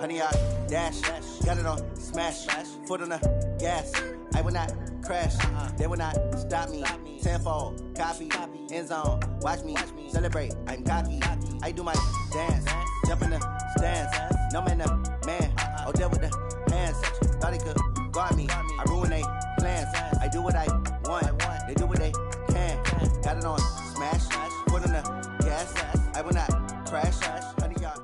100-yard dash. Got it on smash. Foot on the gas. I will not crash. They will not stop me. Tenfold, copy, end zone. Watch me celebrate. I'm cocky. I do my dance. Jump in the stands. No man, the man. Oh, deal with the hands. Thought he could guard me. I ruin they plans. I do what I want. They do what they can. Got it on smash. Foot on the gas. I will not crash. 100-yard.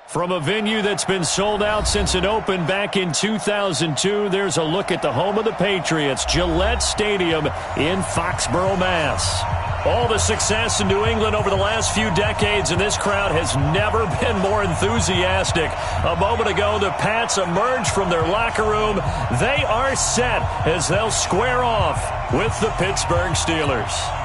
From a venue that's been sold out since it opened back in 2002, there's a look at the home of the Patriots, Gillette Stadium in Foxborough, Mass. All the success in New England over the last few decades, and this crowd has never been more enthusiastic. A moment ago, the Pats emerged from their locker room. They are set as they'll square off with the Pittsburgh Steelers.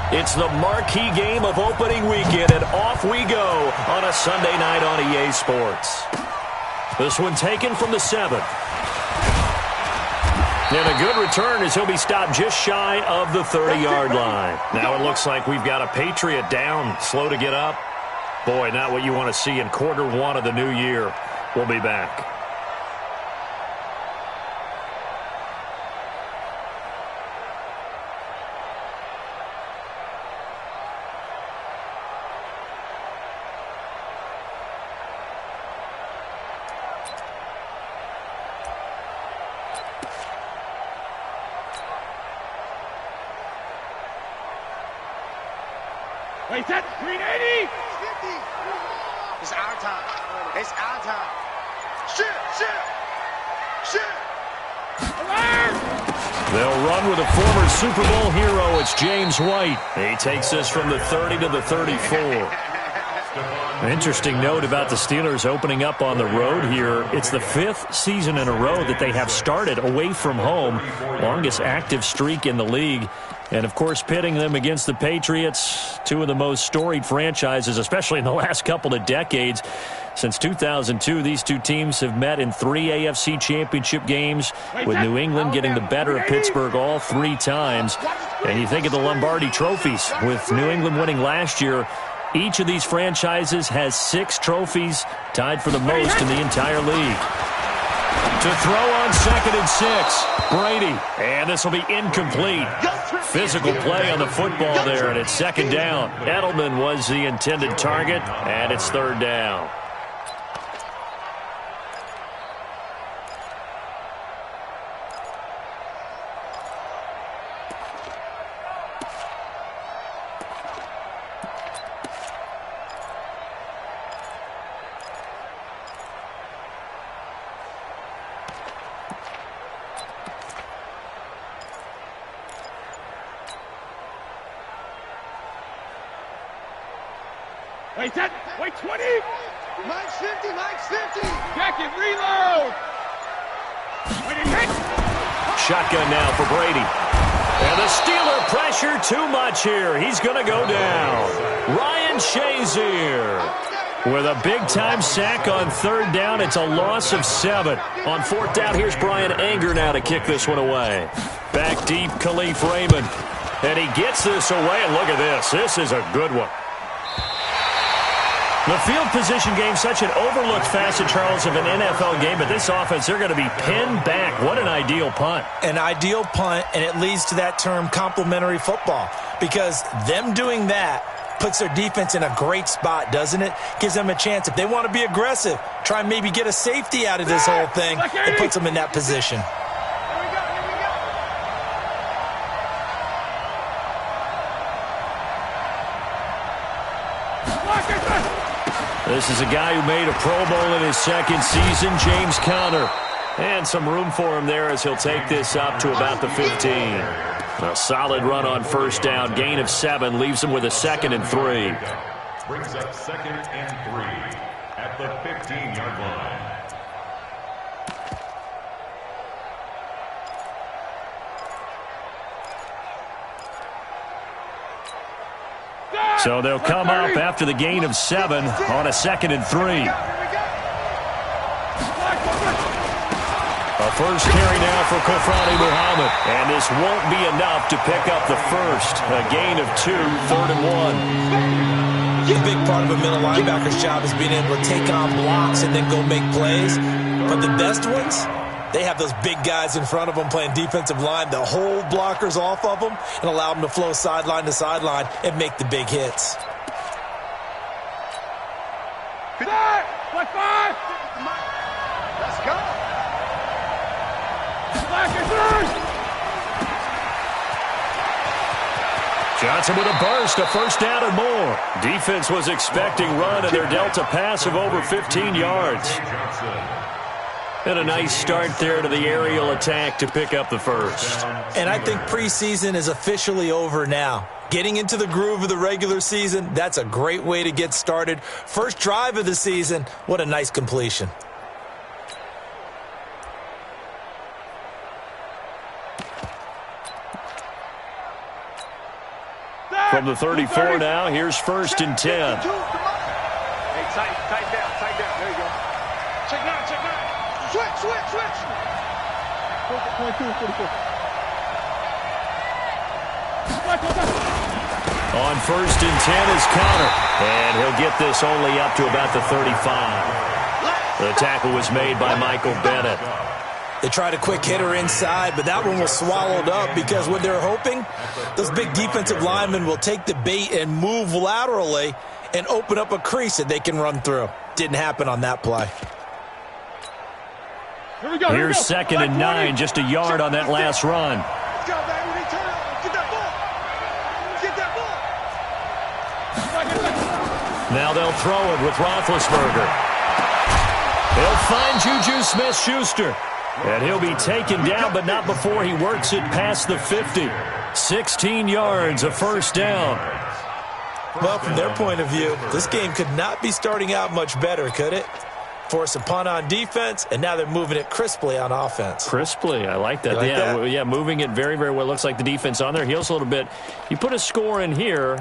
It's the marquee game of opening weekend, and off we go on a Sunday night on EA Sports. This one taken from the 7. And a good return as he'll be stopped just shy of the 30-yard line. Now it looks like we've got a Patriot down, slow to get up. Boy, not what you want to see in quarter one of the new year. We'll be back. Wait, that 380! It's our time. It's our time. Shit! Alert! They'll run with a former Super Bowl hero. It's James White. He takes this from the 30 to the 34. An interesting note about the Steelers opening up on the road here. It's the 5th season in a row that they have started away from home. Longest active streak in the league. And, of course, pitting them against the Patriots, two of the most storied franchises, especially in the last couple of decades. Since 2002, these two teams have met in 3 AFC championship games, with New England getting the better of Pittsburgh all 3 times. And you think of the Lombardi trophies, with New England winning last year. Each of these franchises has 6 trophies, tied for the most in the entire league. To throw on 2nd and 6, Brady. And this will be incomplete. Physical play on the football there, and it's 2nd down. Edelman was the intended target, and it's 3rd down. Wait, 20! Mike's 50! Jack it, reload! Wait, it hit! Shotgun now for Brady. And the Steeler pressure too much here. He's going to go down. Ryan Shazier with a big-time sack on 3rd down. It's a loss of 7. On 4th down, here's Brian Anger now to kick this one away. Back deep, Khalif Raymond. And he gets this away. And look at this. This is a good one. The field position game, such an overlooked facet, Charles, of an NFL game, but this offense, they're going to be pinned back. What an ideal punt. An ideal punt, and it leads to that term complementary football, because them doing that puts their defense in a great spot, doesn't it? Gives them a chance. If they want to be aggressive, try and maybe get a safety out of this whole thing, it puts them in that position. This is a guy who made a Pro Bowl in his 2nd season, James Conner. And some room for him there as he'll take this up to about the 15. A solid run on 1st down. Gain of 7 leaves him with a 2nd and 3. Brings up 2nd and 3 at the 15-yard line. So they'll come up after the gain of 7 on a 2nd and 3. A first carry now for Kofrani Muhammad. And this won't be enough to pick up the first. A gain of 2, 3rd and 1. A big part of a middle linebacker's job is being able to take on blocks and then go make plays. But the best ones, they have those big guys in front of them playing defensive line to hold blockers off of them and allow them to flow sideline to sideline and make the big hits. Let's go. Johnson with a burst, a first down and more. Defense was expecting run, and they're dealt a pass of over 15 yards. And a nice start there to the aerial attack to pick up the first. And I think preseason is officially over now. Getting into the groove of the regular season, that's a great way to get started. First drive of the season, what a nice completion. From the 34 now, here's 1st and 10. Hey, tight down. There you go. Check 9. Switch. 44. On 1st and 10 is Connor. And he'll get this only up to about the 35. The tackle was made by Michael Bennett. They tried a quick hitter inside, but that one was swallowed up because what they're hoping, those big defensive linemen will take the bait and move laterally and open up a crease that they can run through. Didn't happen on that play. Here's 2nd and 9, just a yard on that last run. Let's go, baby. Turn up. Get that ball. Now they'll throw it with Roethlisberger. He'll find Juju Smith-Schuster. And he'll be taken down, but not before he works it past the 50. 16 yards, a first down. Well, from their point of view, this game could not be starting out much better, could it? Force a punt on defense, and now they're moving it crisply on offense. Crisply, I like that. Yeah, moving it very, very well. Looks like the defense on their heels a little bit. You put a score in here,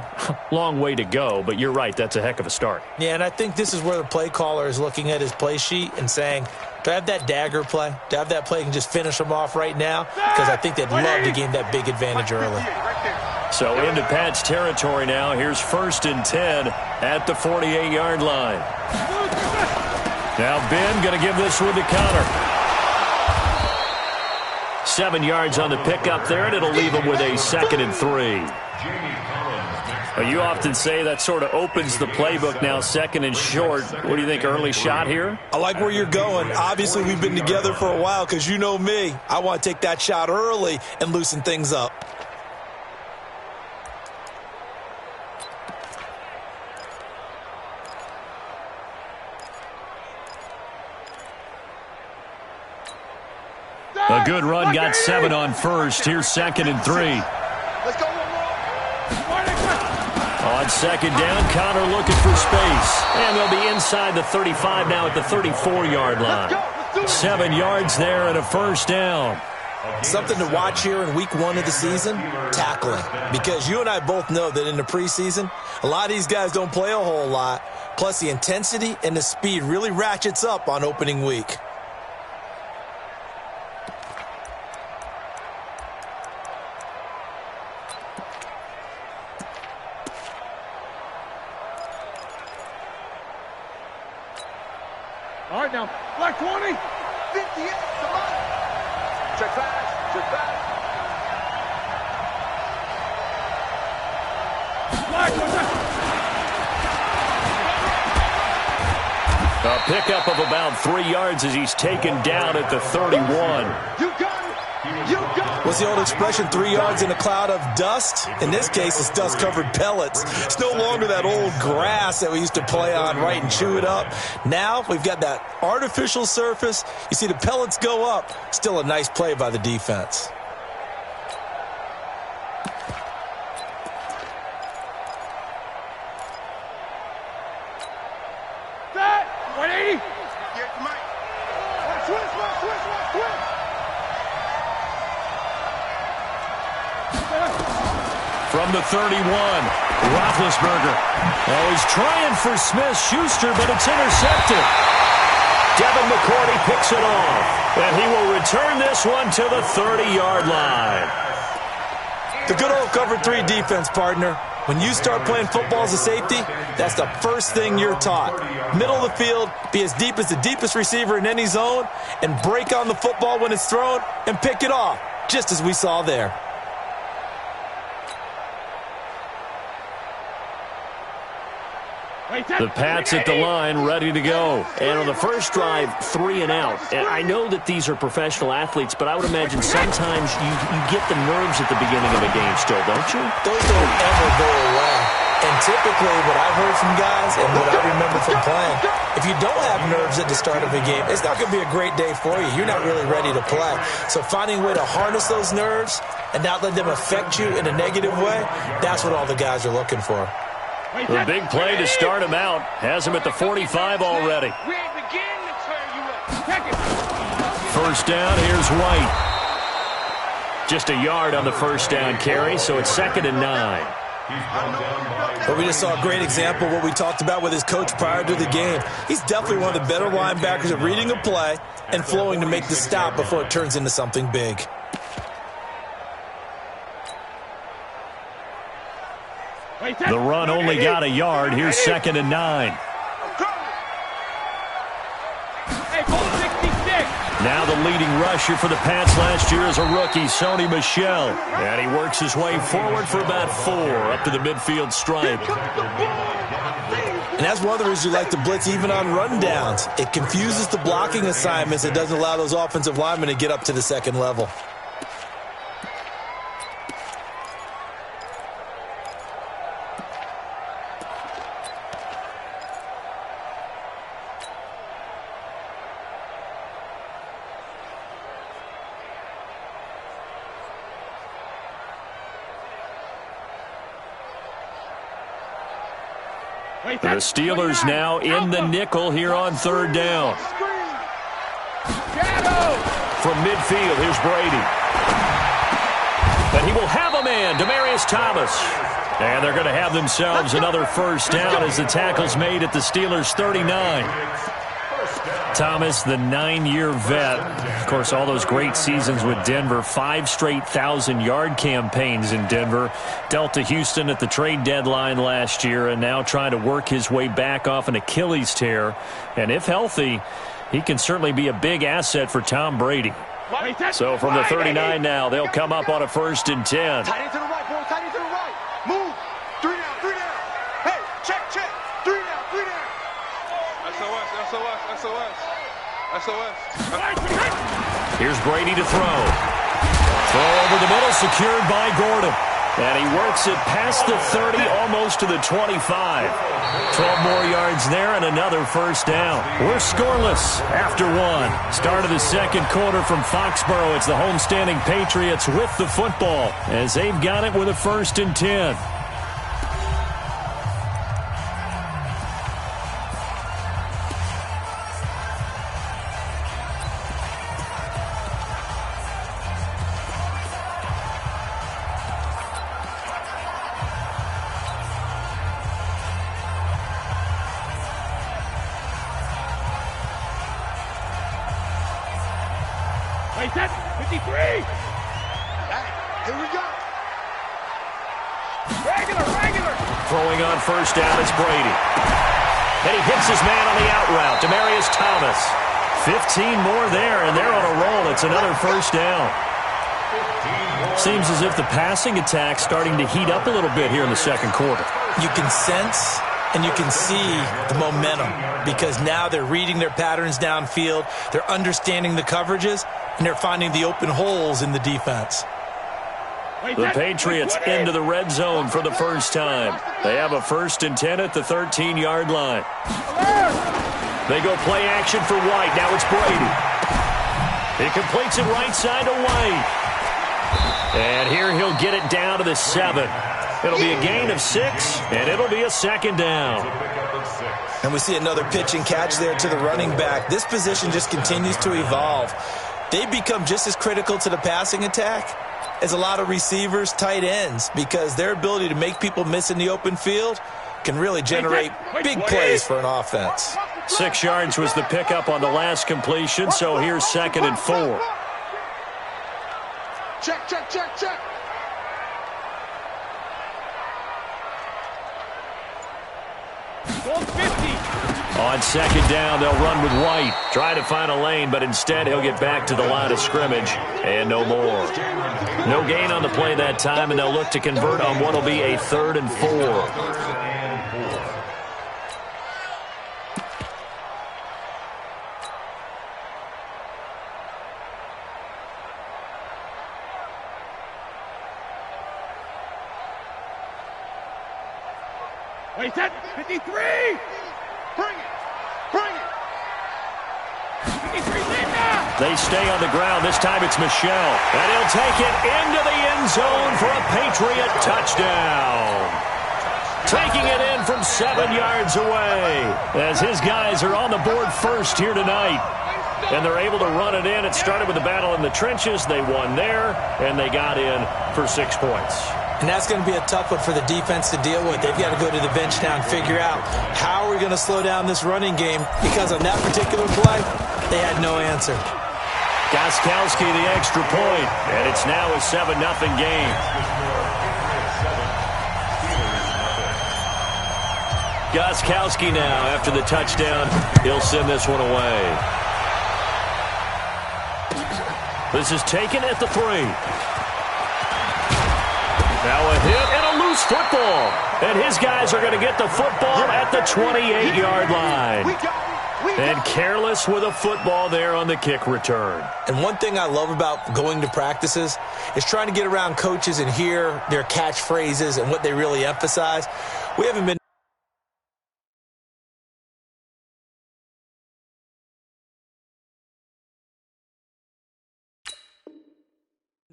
long way to go, but you're right, that's a heck of a start. Yeah, and I think this is where the play caller is looking at his play sheet and saying, do I have that dagger play? Do I have that play and just finish them off right now? Because I think they'd love to gain that big advantage early. So into Pat's territory now. Here's 1st and 10 at the 48-yard line. Now Ben going to give this one to Connor. 7 yards on the pickup there, and it'll leave him with a 2nd and 3. You often say that sort of opens the playbook now, 2nd and short. What do you think, early shot here? I like where you're going. Obviously, we've been together for a while because you know me. I want to take that shot early and loosen things up. A good run, got 7 on first. Here's 2nd and 3. Let's go. On 2nd down, Connor looking for space. And they'll be inside the 35 now at the 34-yard line. 7 yards there and a first down. Something to watch here in week 1 of the season, tackling. Because you and I both know that in the preseason, a lot of these guys don't play a whole lot. Plus the intensity and the speed really ratchets up on opening week. All right, now, black 20. 58, come on. Check back. Black, a pickup of about 3 yards as he's taken down at the 31. You got it. What's the old expression, 3 yards in a cloud of dust? In this case, it's dust-covered pellets. It's no longer that old grass that we used to play on, right, and chew it up. Now we've got that artificial surface. You see the pellets go up. Still a nice play by the defense. That 180. Yeah, Mike. Switch. from the 31. Roethlisberger. Oh, he's trying for Smith-Schuster, but it's intercepted. Devin McCourty picks it off, and he will return this one to the 30-yard line. The good old cover 3 defense, partner. When you start playing football as a safety, that's the first thing you're taught. Middle of the field, be as deep as the deepest receiver in any zone, and break on the football when it's thrown and pick it off, just as we saw there. The Pats at the line, ready to go. And on the first drive, 3 and out. And I know that these are professional athletes, but I would imagine sometimes you get the nerves at the beginning of a game still, don't you? Those don't ever go away. And typically what I've heard from guys and what I remember from playing, if you don't have nerves at the start of a game, it's not going to be a great day for you. You're not really ready to play. So finding a way to harness those nerves and not let them affect you in a negative way, that's what all the guys are looking for. The big play to start him out has him at the 45 already. First down, here's White. Just a yard on the first down carry, so it's 2nd and 9. But we just saw a great example of what we talked about with his coach prior to the game. He's definitely one of the better linebackers at reading a play and flowing to make the stop before it turns into something big. The run only got a yard. Here's 2nd and 9. Now the leading rusher for the Pats last year is a rookie, Sony Michel. And he works his way forward for about 4 up to the midfield stripe. And that's one of the reasons you like to blitz even on rundowns. It confuses the blocking assignments. It doesn't allow those offensive linemen to get up to the second level. The Steelers now in the nickel here on 3rd down. From midfield, here's Brady. But he will have a man, Demaryius Thomas. And they're going to have themselves another first down as the tackle's made at the Steelers' 39. Thomas, the 9-year vet. Of course, all those great seasons with Denver. 5 straight 1,000-yard campaigns in Denver. Dealt to Houston at the trade deadline last year and now trying to work his way back off an Achilles tear. And if healthy, he can certainly be a big asset for Tom Brady. So from the 39 now, they'll come up on a 1st and 10. Tight end to the right, boy. Tight end to the right. Move. 3 down, 3 down. Hey, check. 3 down, 3 down. SOS. Here's Brady to throw. Throw over the middle, secured by Gordon. And he works it past the 30, almost to the 25. 12 more yards there and another first down. We're scoreless after 1. Start of the second quarter from Foxborough. It's the homestanding Patriots with the football as they've got it with a 1st and 10. Set, 53. Here we go. Regular. Throwing on first down is Brady. And he hits his man on the out route, Demaryius Thomas. 15 more there, and they're on a roll. It's another first down. Seems as if the passing attack's starting to heat up a little bit here in the second quarter. You can sense and you can see the momentum because now they're reading their patterns downfield, they're understanding the coverages, and they're finding the open holes in the defense. The Patriots into the red zone for the first time. They have a 1st and 10 at the 13-yard line. They go play action for White. Now it's Brady. He completes it right side to White. And here he'll get it down to the 7. It'll be a gain of 6, and it'll be a 2nd down. And we see another pitch and catch there to the running back. This position just continues to evolve. They become just as critical to the passing attack is a lot of receivers, tight ends, because their ability to make people miss in the open field can really generate big plays for an offense. 6 yards was the pickup on the last completion, so here's 2nd and 4. Check, check, check, check. Goal 50. On 2nd down, they'll run with White. Try to find a lane, but instead he'll get back to the line of scrimmage and no more. No gain on the play that time, and they'll look to convert on what will be a 3rd and 4. Wait, that 53! Bring it! Bring it! 53, Linda! They stay on the ground. This time it's Michel. And he'll take it into the end zone for a Patriot touchdown. Taking it in from 7 yards away as his guys are on the board first here tonight. And they're able to run it in. It started with a battle in the trenches. They won there, and they got in for 6 points. And that's going to be a tough one for the defense to deal with. They've got to go to the bench now and figure out how are we going to slow down this running game, because on that particular play, they had no answer. Gostkowski the extra point, and it's now a 7-0 game. Gostkowski now, after the touchdown, he'll send this one away. This is taken at the 3. Now a hit and a loose football. And his guys are going to get the football at the 28-yard line. And careless with a football there on the kick return. And one thing I love about going to practices is trying to get around coaches and hear their catchphrases and what they really emphasize. We haven't been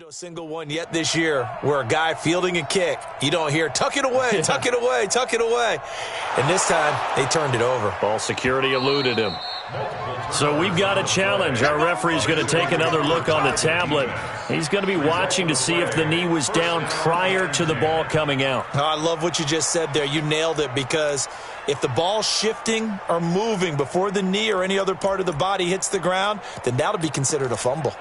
a single one yet this year where a guy fielding a kick, you don't hear, tuck it away, tuck it away, tuck it away. And this time, they turned it over. Ball security eluded him. So we've got a challenge. Our referee's going to take another look on the tablet. He's going to be watching to see if the knee was down prior to the ball coming out. Oh, I love what you just said there. You nailed it, because if the ball's shifting or moving before the knee or any other part of the body hits the ground, then that'll be considered a fumble.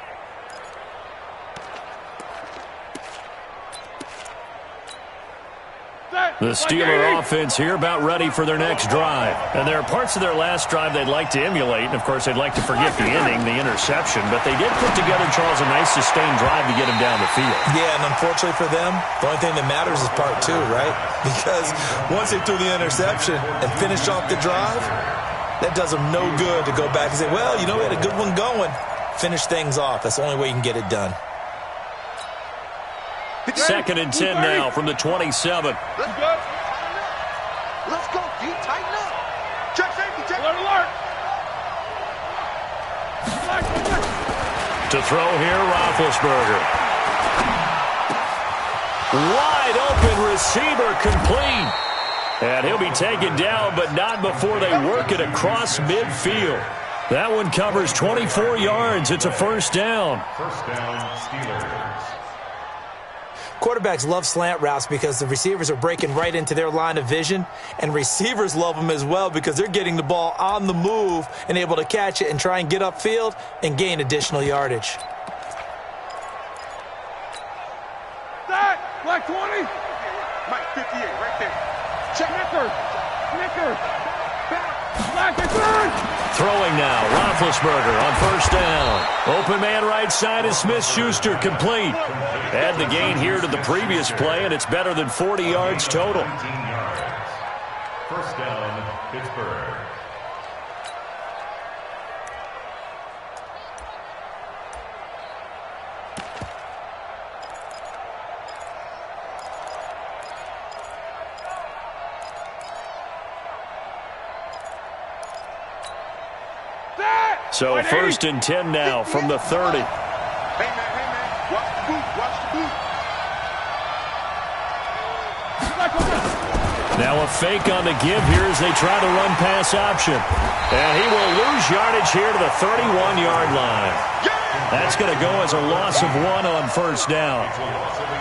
The Steeler offense here about ready for their next drive. And there are parts of their last drive they'd like to emulate. And, of course, they'd like to forget the ending, the interception. But they did put together, Charles, a nice sustained drive to get him down the field. Yeah, and unfortunately for them, the only thing that matters is part 2, right? Because once they threw the interception and finished off the drive, that does them no good to go back and say, well, you know, we had a good one going. Finish things off. That's the only way you can get it done. 2nd and 10 now from the 27. Let's go. Let's go. Deep, tighten up. Check safety. Check. Alert, alert. To throw here, Roethlisberger. Wide open receiver, complete. And he'll be taken down, but not before they work it across midfield. That one covers 24 yards. It's a first down. First down, Steelers. Quarterbacks love slant routes because the receivers are breaking right into their line of vision, and receivers love them as well because they're getting the ball on the move and able to catch it and try and get upfield and gain additional yardage. That, black 20. Mike 58 right there. Check Snickers. Back, black, throwing now, Roethlisberger on first down. Open man right side is Smith-Schuster, complete. Add the gain here to the previous play, and it's better than 40 yards total. First down, Pittsburgh. So 1st and 10 now from the 30. Hey, man. Watch the boot. Now a fake on the give here as they try the run-pass option. And he will lose yardage here to the 31-yard line. That's going to go as a loss of 1 on first down.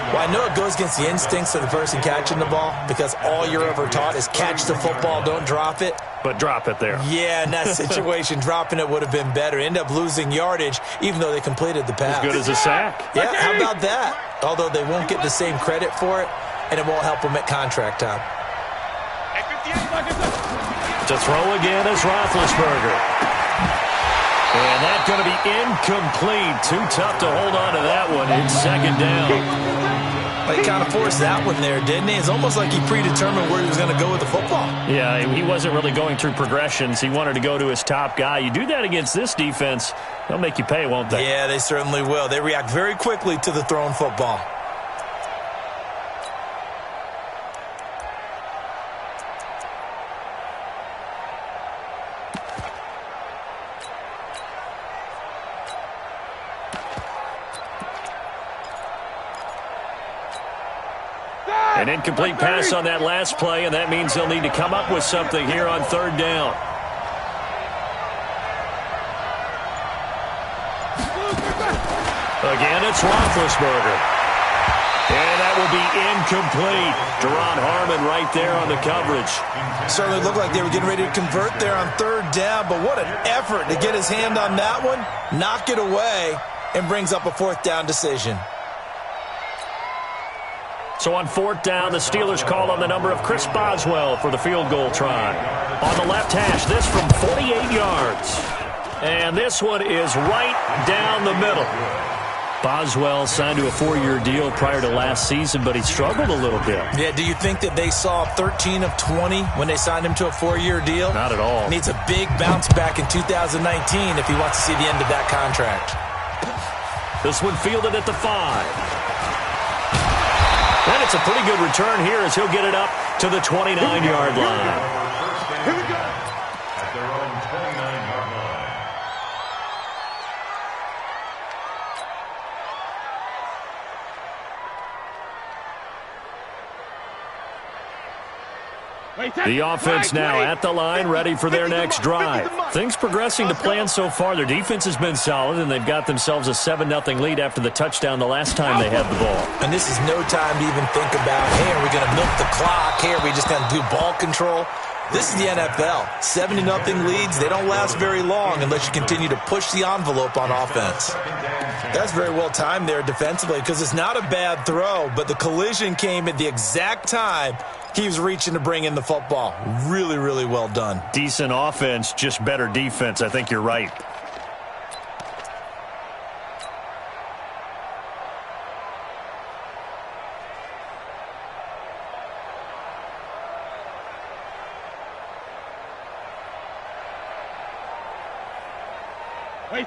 Well, I know it goes against the instincts of the person catching the ball because all you're ever taught is catch the football, don't drop it. But drop it there. Yeah, in that situation, dropping it would have been better. End up losing yardage, even though they completed the pass. As good as a sack. Yeah, how about that? Although they won't get the same credit for it, and it won't help them at contract time. To throw again is Roethlisberger. And that's going to be incomplete. Too tough to hold on to that one. It's second down. Well, he kind of forced that one there, didn't he? It's almost like he predetermined where he was going to go with the football. Yeah, he wasn't really going through progressions. He wanted to go to his top guy. You do that against this defense, they'll make you pay, won't they? Yeah, they certainly will. They react very quickly to the thrown football. An incomplete pass on that last play, and that means they'll need to come up with something here on third down. Again, it's Roethlisberger. And that will be incomplete. Deron Harmon right there on the coverage. Certainly looked like they were getting ready to convert there on third down, but what an effort to get his hand on that one, knock it away, and brings up a fourth down decision. So on fourth down, the Steelers call on the number of Chris Boswell for the field goal try. On the left hash, this from 48 yards. And this one is right down the middle. Boswell signed to a 4-year deal prior to last season, but he struggled a little bit. Yeah, do you think that they saw 13 of 20 when they signed him to a 4-year deal? Not at all. Needs a big bounce back in 2019 if he wants to see the end of that contract. This one fielded at the 5. And it's a pretty good return here as he'll get it up to the 29-yard line. Here we go. At their own 29-yard line. The offense now at the line, ready for their next drive. Things progressing to plan so far. Their defense has been solid, and they've got themselves a 7-0 lead after the touchdown the last time they had the ball. And this is no time to even think about, hey, are we going to milk the clock? Hey, are we just going to do ball control? This is the NFL. 7-0 leads, they don't last very long unless you continue to push the envelope on offense. That's very well timed there defensively because it's not a bad throw, but the collision came at the exact time he was reaching to bring in the football. Really, really well done. Decent offense, just better defense. I think you're right.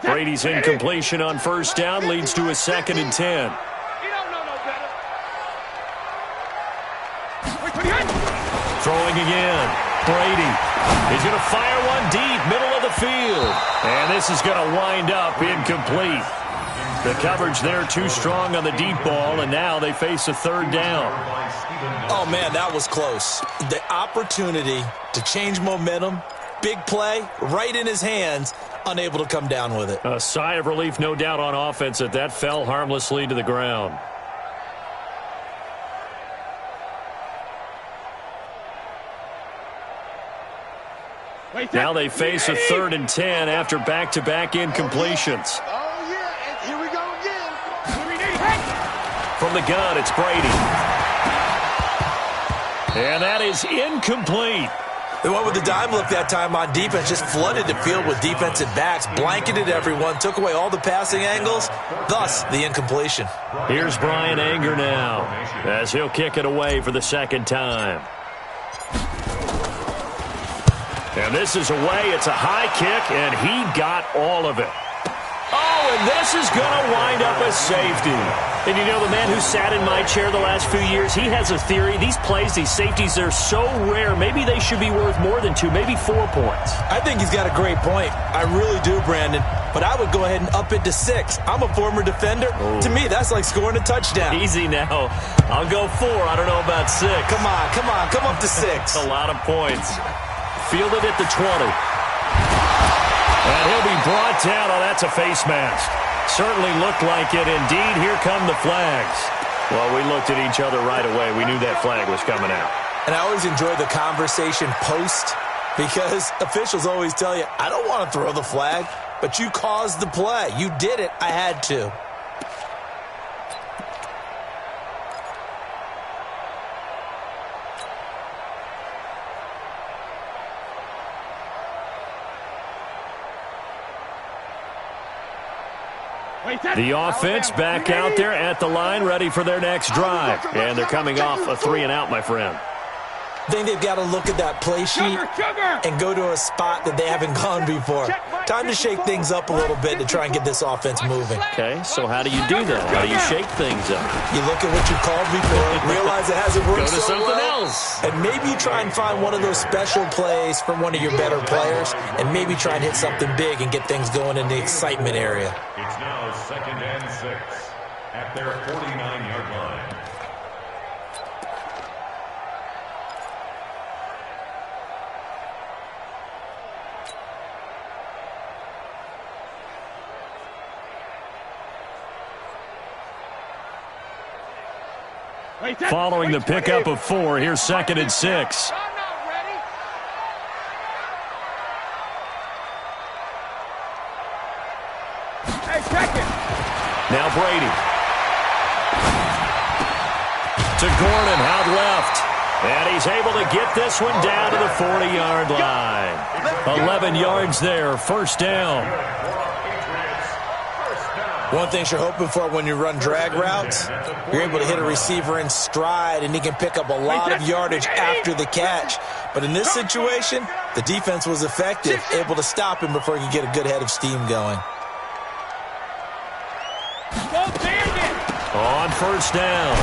Brady's incompletion on first down leads to a 2nd and 10. Throwing again. Brady. He's going to fire one deep, middle of the field. And this is going to wind up incomplete. The coverage there too strong on the deep ball, and now they face a third down. Oh, man, that was close. The opportunity to change momentum, big play, right in his hands, unable to come down with it. A sigh of relief, no doubt, on offense that fell harmlessly to the ground. Now they face a 3rd and 10 after back-to-back incompletions. Oh, yeah, and here we go again. From the gun, it's Brady. And that is incomplete. They went with the dime look that time on defense, just flooded the field with defensive backs, blanketed everyone, took away all the passing angles, thus the incompletion. Here's Brian Anger now as he'll kick it away for the 2nd time. And this is away. It's a high kick, and he got all of it. Oh, and this is going to wind up a safety. And you know, the man who sat in my chair the last few years, he has a theory. These plays, these safeties, they're so rare. Maybe they should be worth more than 2, maybe 4 points. I think he's got a great point. I really do, Brandon. but I would go ahead and up it to 6. I'm a former defender. Ooh. To me, that's like scoring a touchdown. Easy now. I'll go 4. I don't know about 6. Come on. Come up to 6. That's a lot of points. Fielded at the 20. And he'll be brought down. Oh, that's a face mask. Certainly looked like it. Indeed, here come the flags. Well, we looked at each other right away. We knew that flag was coming out. And I always enjoy the conversation post, because officials always tell you, I don't want to throw the flag, but you caused the play. You did it. I had to. The offense back out there at the line, ready for their next drive. And they're coming off a 3-and-out, my friend. I think they've got to look at that play sheet and go to a spot that they haven't gone before. Time to shake things up a little bit to try and get this offense moving. Okay, so how do you do that? How do you shake things up? You look at what you've called before, realize it hasn't worked Go to so something well, else. and maybe you try and find one of those special plays from one of your better players, and maybe try and hit something big and get things going in the excitement area. It's now 2nd and 6 at their 49-yard line. Following the pickup of 4, here's 2nd and 6. Now Brady. To Gordon, out left. And he's able to get this one down to the 40-yard line. 11 yards there, first down. One thing you're hoping for when you run drag routes, you're able to hit a receiver in stride, and he can pick up a lot of yardage after the catch. But in this situation, the defense was effective, able to stop him before he could get a good head of steam going. On first down,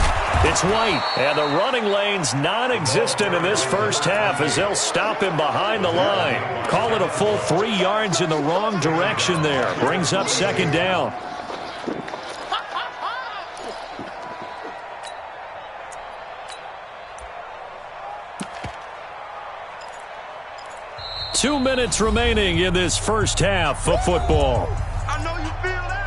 it's White, and the running lane's non-existent in this first half as they'll stop him behind the line. Call it a full 3 yards in the wrong direction there. Brings up 2nd down. Two minutes remaining in this first half of football. I know you feel that.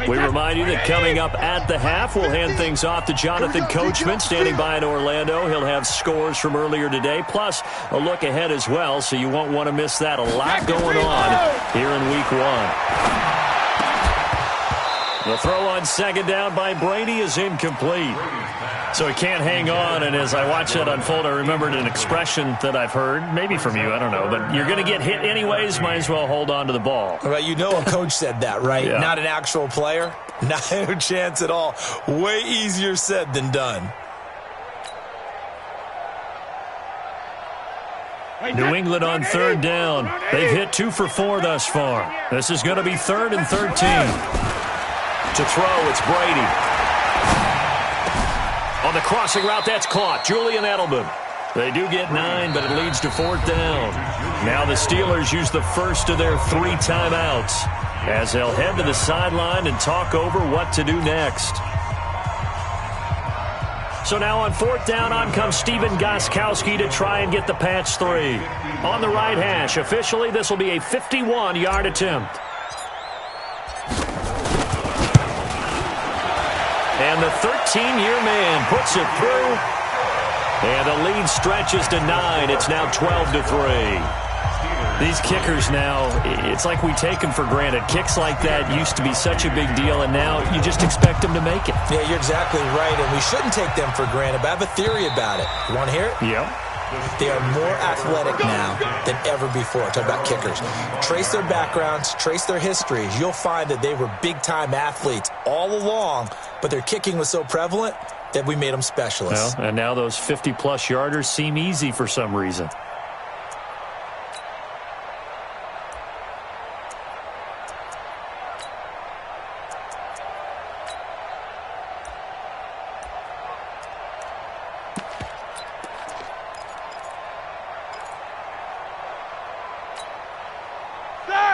We remind you that coming up at the half, we'll hand things off to Jonathan Coachman, standing by in Orlando. He'll have scores from earlier today, plus a look ahead as well, so you won't want to miss that. A lot going on here in Week 1. The throw on 2nd down by Brady is incomplete. So he can't hang on, and as I watch that unfold, I remembered an expression that I've heard, maybe from you, I don't know, but you're going to get hit anyways, might as well hold on to the ball. Well, you know a coach said that, right? Yeah. Not an actual player. No chance at all. Way easier said than done. New England on 3rd down. They've hit 2 for 4 thus far. This is going to be 3rd and 13. To throw, it's Brady. On the crossing route, that's caught. Julian Edelman. They do get 9, but it leads to 4th down. Now the Steelers use the first of their 3 timeouts as they'll head to the sideline and talk over what to do next. So now on 4th down, on comes Steven Gostkowski to try and get the patch 3. On the right hash, officially this will be a 51-yard attempt. And the 13-year man puts it through. And the lead stretches to 9. It's now 12-3. These kickers now, it's like we take them for granted. Kicks like that used to be such a big deal, and now you just expect them to make it. Yeah, you're exactly right, and we shouldn't take them for granted, but I have a theory about it. You want to hear it? Yep. They are more athletic now than ever before. Talk about kickers. Trace their backgrounds, trace their histories. You'll find that they were big-time athletes all along, but their kicking was so prevalent that we made them specialists. Well, and now those 50-plus yarders seem easy for some reason.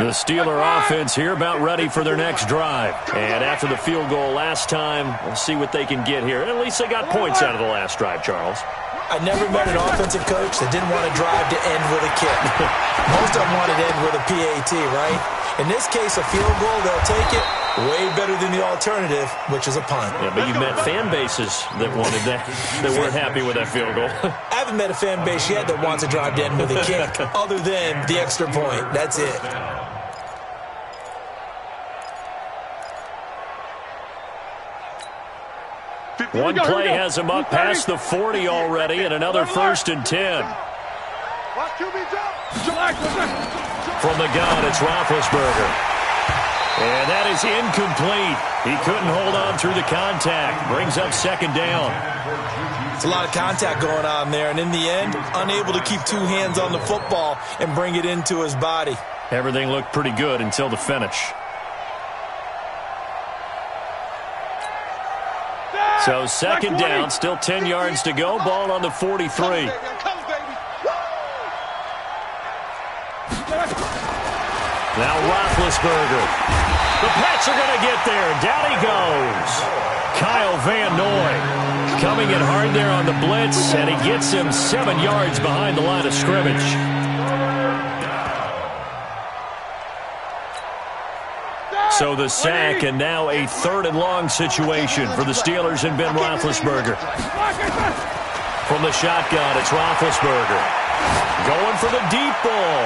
The Steeler offense here about ready for their next drive. And after the field goal last time, we'll see what they can get here. At least they got points out of the last drive, Charles. I never met an offensive coach that didn't want to drive to end with a kick. Most of them wanted to end with a PAT, right? In this case, a field goal, they'll take it. Way better than the alternative, which is a punt. Yeah, but you've met fan bases that wanted that weren't happy with that field goal. I haven't met a fan base yet that wants a drive to end with a kick, other than the extra point. That's it. One play has him up past the 40 already, and another 1st and 10. From the gun, it's Roethlisberger. And that is incomplete. He couldn't hold on through the contact. Brings up 2nd down. It's a lot of contact going on there, and in the end, unable to keep 2 hands on the football and bring it into his body. Everything looked pretty good until the finish. So 2nd down, still 10 yards to go. Ball on the 43. Now Roethlisberger. The Pats are going to get there. Down he goes. Kyle Van Noy coming in hard there on the blitz, and he gets him 7 yards behind the line of scrimmage. So the sack, and now a 3rd and long situation for the Steelers and Ben Roethlisberger. From the shotgun, it's Roethlisberger. Going for the deep ball.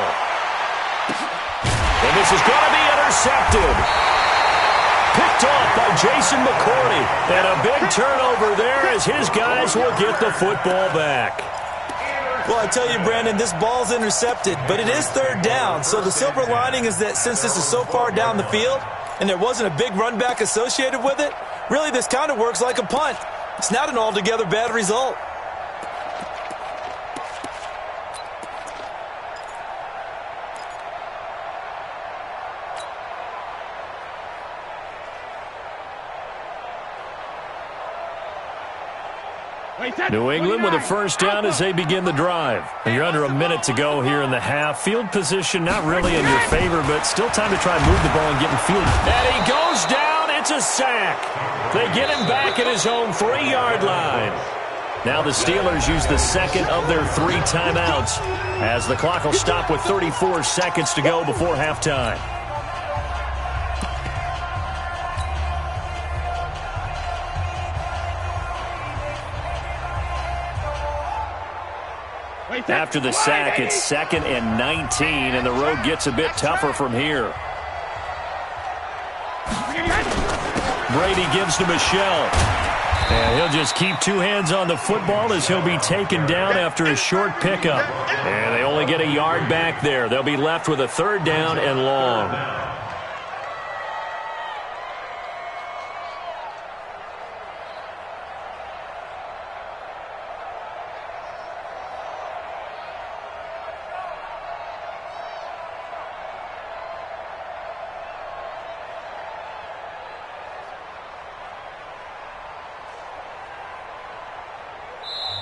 And this is going to be intercepted. Picked off by Jason McCourty. And a big turnover there as his guys will get the football back. Well, I tell you, Brandon, this ball's intercepted, but it is 3rd down. So the silver lining is that since this is so far down the field and there wasn't a big run back associated with it, really this kind of works like a punt. It's not an altogether bad result. New England with a 1st down as they begin the drive. You're under a minute to go here in the half. Field position not really in your favor, but still time to try and move the ball and get in field. And he goes down. It's a sack. They get him back at his own 3-yard line. Now the Steelers use the 2nd of their 3 timeouts as the clock will stop with 34 seconds to go before halftime. After the sack, it's 2nd and 19, and the road gets a bit tougher from here. Brady gives to Michelle. And he'll just keep 2 hands on the football as he'll be taken down after a short pickup. And they only get a yard back there. They'll be left with a 3rd down and long.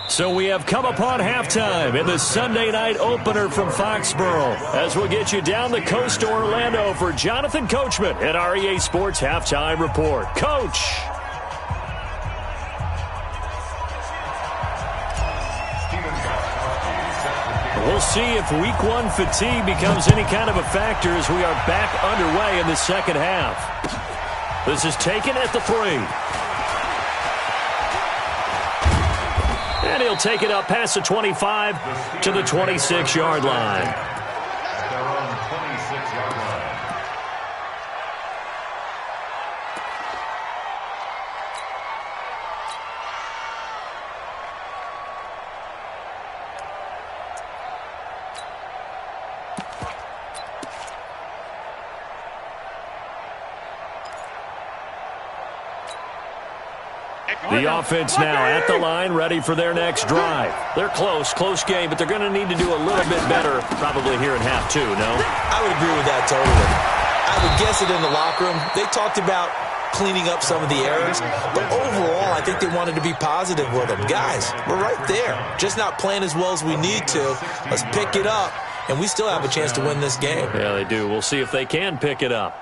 So we have come upon halftime in the Sunday night opener from Foxborough as we'll get you down the coast to Orlando for Jonathan Coachman at REA Sports Halftime Report. Coach. We'll see if week 1 fatigue becomes any kind of a factor as we are back underway in the 2nd half. This is taken at the 3. And he'll take it up past the 25 to the 26-yard line. They're on the 26-yard line. The offense now at the line, ready for their next drive. They're close game, but they're going to need to do a little bit better probably here in half 2, no? I would agree with that totally. I would guess it in the locker room. They talked about cleaning up some of the errors, but overall, I think they wanted to be positive with them. Guys, we're right there. Just not playing as well as we need to. Let's pick it up and we still have a chance to win this game. Yeah, they do. We'll see if they can pick it up.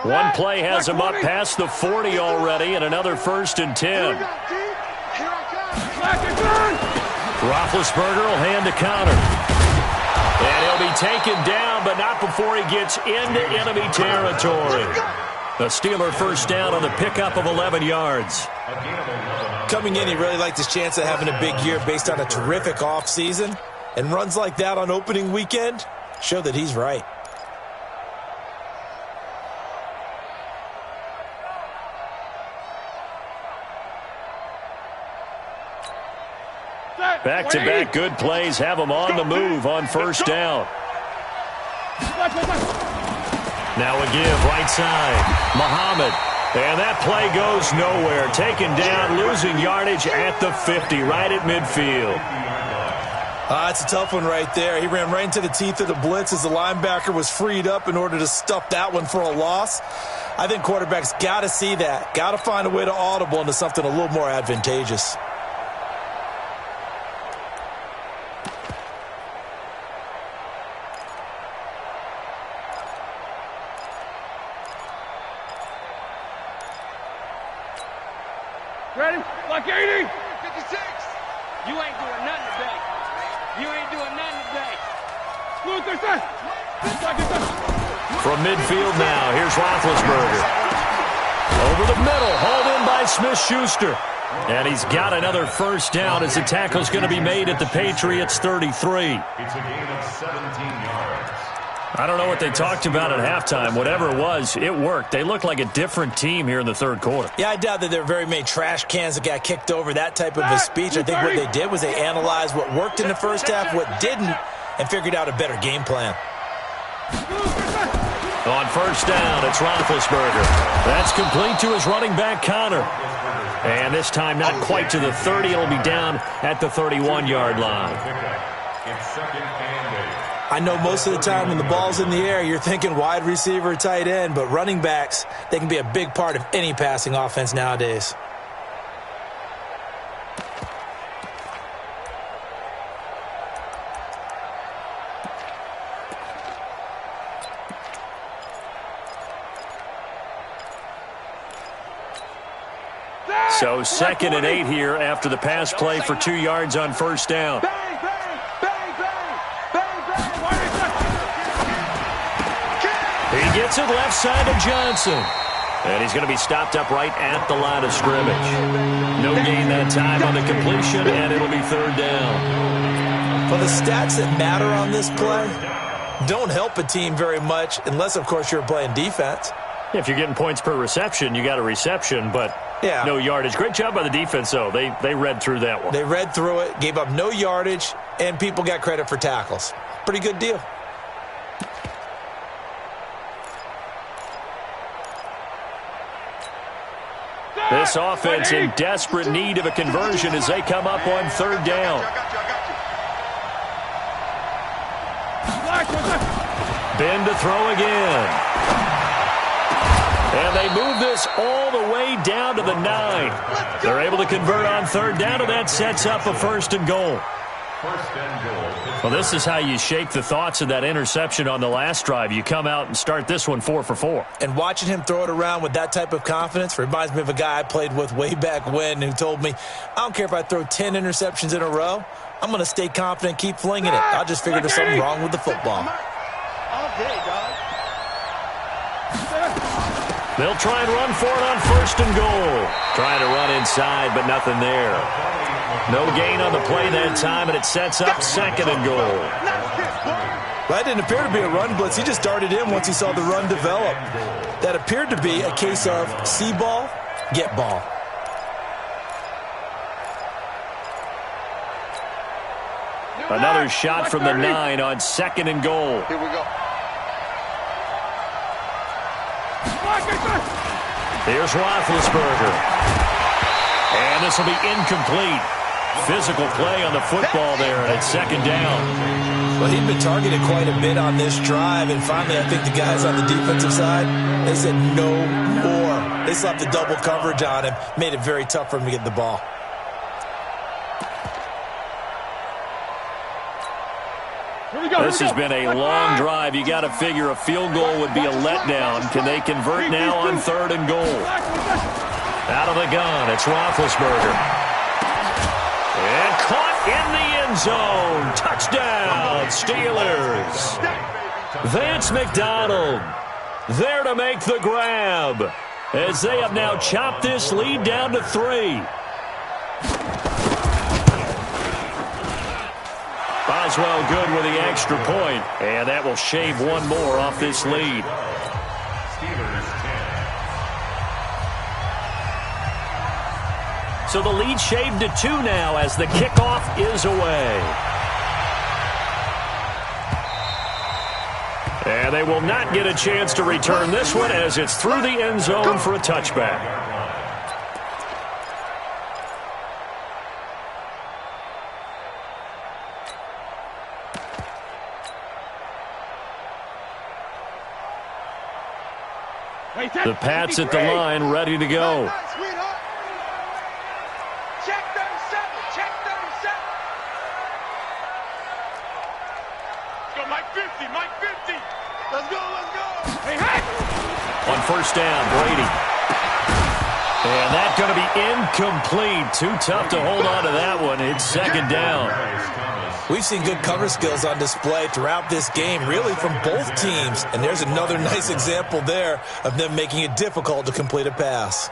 One play has him up past the 40 already, and another 1st and 10. Roethlisberger will hand to counter. And he'll be taken down, but not before he gets into enemy territory. The Steeler first down on the pickup of 11 yards. Coming in, he really liked his chance of having a big year based on a terrific offseason. And runs like that on opening weekend show that he's right. Back-to-back good plays have him on the move on first down. Now a give, right side. Muhammad. And that play goes nowhere. Taken down, losing yardage at the 50, right at midfield. It's a tough one right there. He ran right into the teeth of the blitz as the linebacker was freed up in order to stuff that one for a loss. I think quarterbacks got to see that. Got to find a way to audible into something a little more advantageous. Ready? Like 80. 56. You ain't doing nothing today. You ain't doing nothing today. From midfield now, here's Roethlisberger. Over the middle, hauled in by Smith-Schuster. And he's got another first down as the tackle's going to be made at the Patriots' 33. It's a gain of 17 yards. I don't know what they talked about at halftime. Whatever it was, it worked. They look like a different team here in the third quarter. Yeah, I doubt that there are very many trash cans that got kicked over, that type of a speech. I think what they did was they analyzed what worked in the first half, what didn't, and figured out a better game plan. On first down, it's Roethlisberger. That's complete to his running back, Connor. And this time not quite to the 30. It'll be down at the 31-yard line. It's 2nd and 8. I know most of the time when the ball's in the air, you're thinking wide receiver, tight end, but running backs, they can be a big part of any passing offense nowadays. So 2nd and 8 here after the pass play for 2 yards on first down. He gets it left side to Johnson. And he's going to be stopped up right at the line of scrimmage. No gain that time on the completion, and it'll be 3rd down. Well, the stats that matter on this play don't help a team very much unless, of course, you're playing defense. If you're getting points per reception, you got a reception, but yeah, no yardage. Great job by the defense, though. They read through that one. They read through it, gave up no yardage, and people got credit for tackles. Pretty good deal. This offense in desperate need of a conversion as they come up on 3rd down. Ben to throw again. And they move this all the way down to the 9. They're able to convert on 3rd down, and that sets up a 1st and goal. Well, this is how you shake the thoughts of that interception on the last drive. You come out and start this one 4 for 4. And watching him throw it around with that type of confidence reminds me of a guy I played with way back when who told me, I don't care if I throw 10 interceptions in a row. I'm going to stay confident, keep flinging it. I just figured there's something wrong with the football. All day, dog. They'll try and run for it on 1st and goal. Trying to run inside, but nothing there. No gain on the play that time, and it sets up 2nd and goal. Well, that didn't appear to be a run blitz. He just darted in once he saw the run develop. That appeared to be a case of see ball, get ball. Another shot from the 9 on 2nd and goal. Here we go. Here's Roethlisberger. And this will be incomplete. Physical play on the football there, and it's second down. Well, he'd been targeted quite a bit on this drive, and finally I think the guys on the defensive side, they said no more. They slapped the double coverage on him, made it very tough for him to get the ball. This has been a long drive. You got to figure a field goal would be a letdown. Can they convert now on 3rd and goal? Out of the gun, it's Roethlisberger. And caught in the end zone. Touchdown, Steelers. Vance McDonald there to make the grab as they have now chopped this lead down to 3. Boswell good with the extra point, and that will shave one more off this lead. So the lead shaved to 2 now as the kickoff is away. And they will not get a chance to return this one as it's through the end zone for a touchback. The Pats at the line, ready to go. Check 37. Check 37. Let's go, Mike 50. Mike 50. Let's go. Let's go. Hey, hey. On first down, Brady. And that's going to be incomplete. Too tough to hold on to that one. It's second down. We've seen good cover skills on display throughout this game, really from both teams. And there's another nice example there of them making it difficult to complete a pass.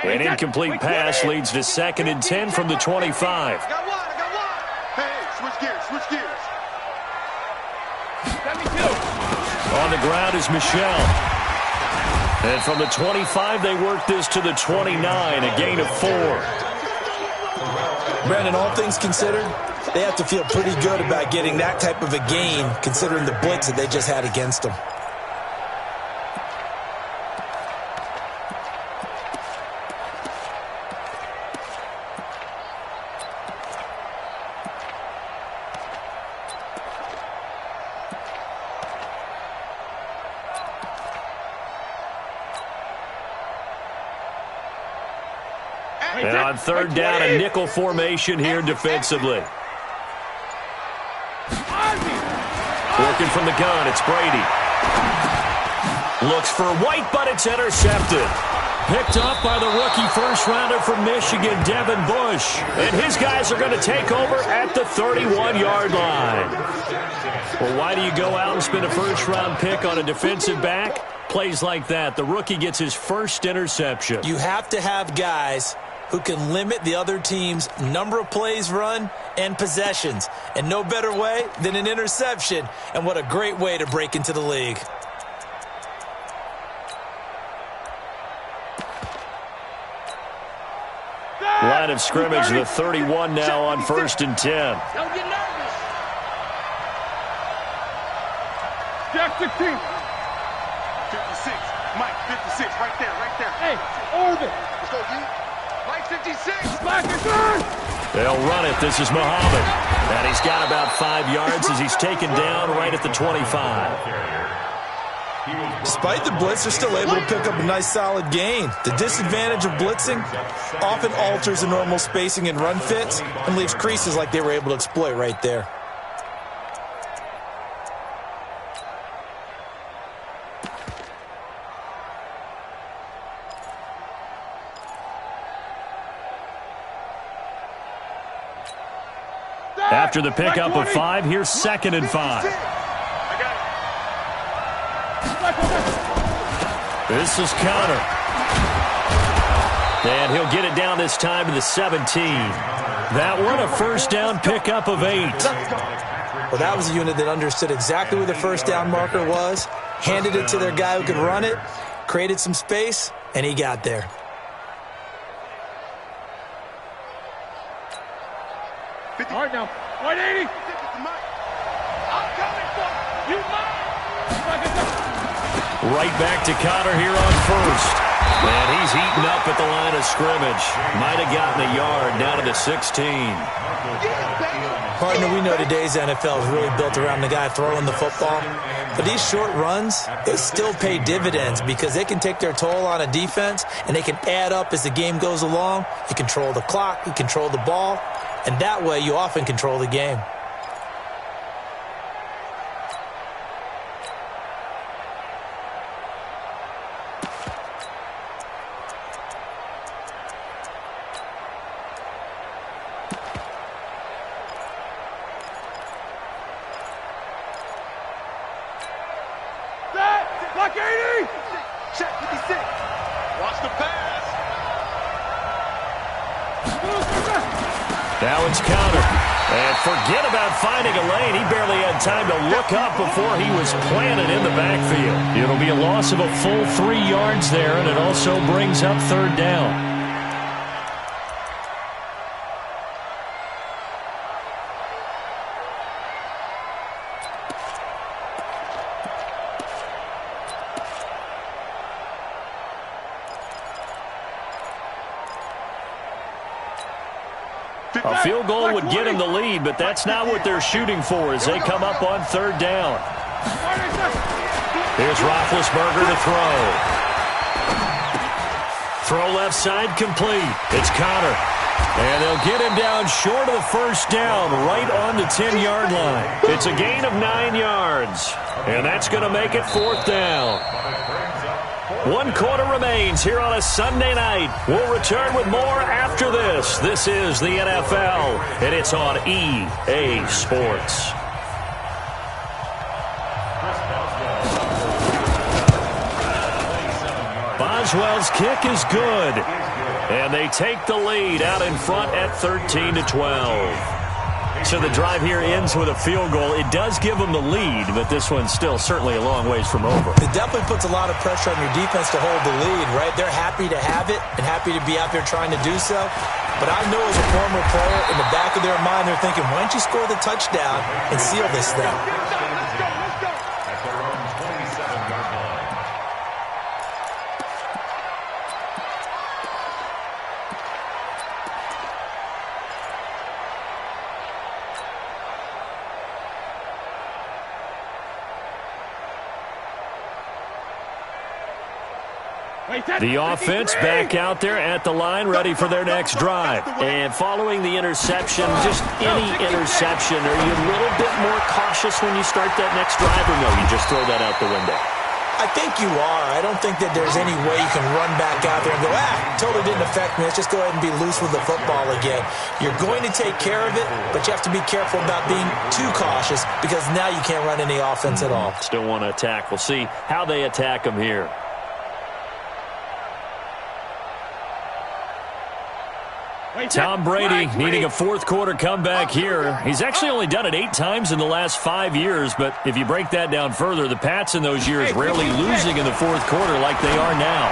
An incomplete pass leads to 2nd and 10 from the 25. I got one. Hey, switch gears. On the ground is Michel. And from the 25, they work this to the 29, a gain of 4. Brandon, all things considered, they have to feel pretty good about getting that type of a gain, considering the blitz that they just had against them. And on 3rd down, a nickel formation here defensively. Working from the gun, it's Brady. Looks for White, but it's intercepted. Picked up by the rookie first-rounder from Michigan, Devin Bush. And his guys are going to take over at the 31-yard line. Well, why do you go out and spend a first-round pick on a defensive back? Plays like that. The rookie gets his first interception. You have to have guys who can limit the other team's number of plays run and possessions. And no better way than an interception. And what a great way to break into the league. Line of scrimmage, the 31 now on 1st and 10. Don't get nervous. Jack 16. 56. Mike 56. Right there. Hey, Orbit. Let's go, D. Mike 56. Black and third. They'll run it. This is Muhammad. And he's got about 5 yards as he's taken down right at the 25. Despite the blitz, they're still able to pick up a nice solid gain. The disadvantage of blitzing often alters the normal spacing and run fits and leaves creases like they were able to exploit right there. After the pickup of 5, here's 2nd and 5. This is Connor. And he'll get it down this time to the 17. That one a first down pickup of 8. Well, that was a unit that understood exactly where the first down marker was, handed it to their guy who could run it, created some space, and he got there. All right, now, 180. I'm coming for you. You mine. Right back to Connor here on first. And he's eaten up at the line of scrimmage. Might have gotten a yard down to the 16. Partner, we know today's NFL is really built around the guy throwing the football. But these short runs, they still pay dividends because they can take their toll on a defense and they can add up as the game goes along. You control the clock, you control the ball, and that way you often control the game. Block 80! Check 56. Watch the pass. Now it's counter. And forget about finding a lane. He barely had time to look up before he was planted in the backfield. It'll be a loss of a full 3 yards there, and it also brings up third down. A field goal would get him the lead, but that's not what they're shooting for as they come up on third down. Here's Roethlisberger to throw. Throw left side complete. It's Connor. And they'll get him down short of the first down, right on the 10-yard line. It's a gain of 9 yards, and that's going to make it fourth down. 1 quarter remains here on a Sunday night. We'll return with more after this. This is the NFL, and it's on EA Sports. Boswell's kick is good, and they take the lead out in front at 13-12. So the drive here ends with a field goal. It does give them the lead, but this one's still certainly a long ways from over. It definitely puts a lot of pressure on your defense to hold the lead, right? They're happy to have it and happy to be out there trying to do so. But I know as a former player, in the back of their mind, they're thinking, why don't you score the touchdown and seal this thing? At their own 27-yard line. The offense back out there at the line, ready for their next drive. And following the interception, just any interception, are you a little bit more cautious when you start that next drive, or no, you just throw that out the window? I think you are. I don't think that there's any way you can run back out there and go, totally didn't affect me. Let's just go ahead and be loose with the football again. You're going to take care of it, but you have to be careful about being too cautious because now you can't run any offense at all. Still want to attack. We'll see how they attack them here. Tom Brady needing a fourth quarter comeback here. He's actually only done it 8 times in the last 5 years, but if you break that down further, the Pats in those years rarely losing in the fourth quarter like they are now.